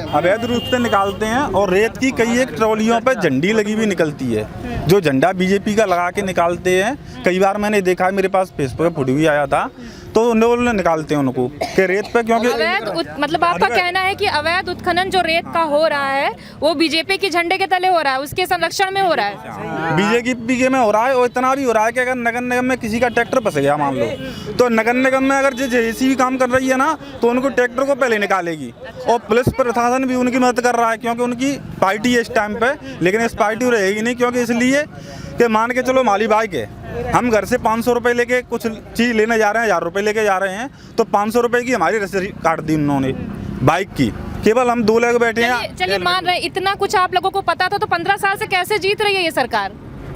अवैध रूप से निकालते हैं और रेत की कई एक ट्रॉलियों पर झंडी लगी हुई निकलती है, जो झंडा बीजेपी का लगा के निकालते हैं। कई बार मैंने देखा है, मेरे पास फेसबुक पे फोटो भी आया था, तो उन्होंने निकालते हैं उनको कि रेत पे, क्योंकि मतलब आपका कहना है कि अवैध उत्खनन जो रेत का हो रहा है वो बीजेपी के झंडे के तले हो रहा है, उसके संरक्षण में हो रहा है, बीजेपी के में हो रहा है। और इतना भी हो रहा है कि अगर नगर निगम में किसी का ट्रैक्टर फंस गया मान लो, तो नगर निगम में अगर जेसीबी काम कर रही है ना, तो उनको ट्रैक्टर को पहले निकालेगी। और पुलिस प्रशासन भी उनकी मदद कर रहा है, क्योंकि उनकी पार्टी है इस टाइम पे, लेकिन इस पार्टी रहेगी नहीं, क्योंकि इसलिए कि मान के चलो माली बाइक है, हम घर से 500 रुपये लेके कुछ चीज़ लेने जा रहे हैं, 1000 रुपये लेके जा रहे हैं, तो 500 रुपये की हमारी रसीद काट दी उन्होंने बाइक की। केवल हम 2 लोग बैठे हैं। चलिए मान रहे हैं, इतना कुछ आप लोगों को पता था, तो 15 साल से कैसे जीत रही है ये सरकार?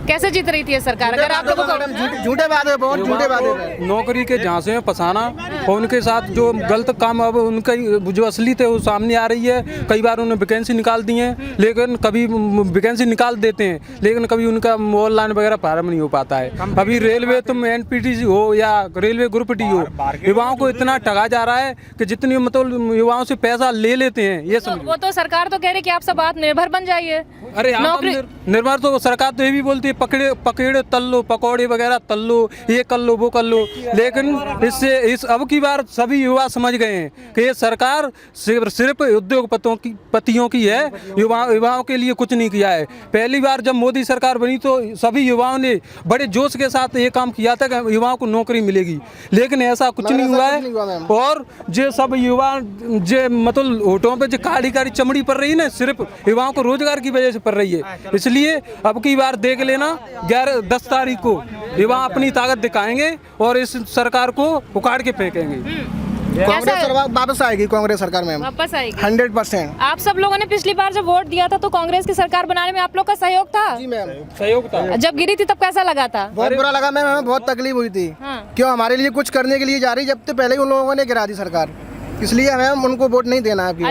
कैसे जीत रही थी ये सरकार? अगर आप लोगों को झूठे वादे, बहुत झूठे वादे, नौकरी के झांसे में फंसाना और उनके साथ जो गलत काम अब उनका जो असली थे वो सामने आ रही है। कई बार उन्हें वैकेंसी निकाल दी है, लेकिन कभी वैकेंसी निकाल देते हैं, लेकिन कभी उनका ऑनलाइन वगैरह प्रारंभ नहीं हो पाता है। अभी रेलवे तुम एनपीटीसी हो या रेलवे ग्रुप डी हो, युवाओं को इतना ठगा जा रहा है कि जितनी मतलब युवाओं से पैसा ले लेते हैं। ये वो तो सरकार तो कह रही है कि आप सब आत्मनिर्भर बन जाइए। अरे निर्भर तो सरकार तो ये भी बोलती है पकड़े तल लो, पकौड़े वगैरह तल लो, ये कर लो वो कर लो, लेकिन इससे इस अब की बार सभी युवा समझ गए हैं कि ये सरकार सिर्फ उद्योगपतियों की है, युवाओं के लिए कुछ नहीं किया है। पहली बार जब मोदी सरकार बनी तो सभी युवाओं ने बड़े जोश के साथ ये काम किया था कि युवाओं को नौकरी मिलेगी, लेकिन ऐसा कुछ नहीं हुआ है। और जो सब युवा जो मतलब होठों पे जो काली काली चमड़ी पड़ रही है ना, सिर्फ युवाओं को रोजगार की वजह से पड़ रही है। इसलिए अब की बार देख लेना, 10 तारीख को युवा अपनी ताकत दिखाएंगे और इस सरकार को उखाड़ के फेंकेंगे। कांग्रेस सरकार वापस आएगी, कांग्रेस सरकार में वापस आएगी 100%। आप सब लोगों ने पिछली बार जब वोट दिया था तो कांग्रेस की सरकार बनाने में आप लोग का सहयोग था? जी मैम, सहयोग था। जब गिरी थी तब कैसा लगा था? बहुत बुरा लगा मैम, हमें बहुत तकलीफ हुई थी। क्यों हमारे लिए कुछ करने के लिए जा रही, जब तो पहले ही उन लोगों ने गिरा दी सरकार, इसलिए हमें उनको वोट नहीं देना है।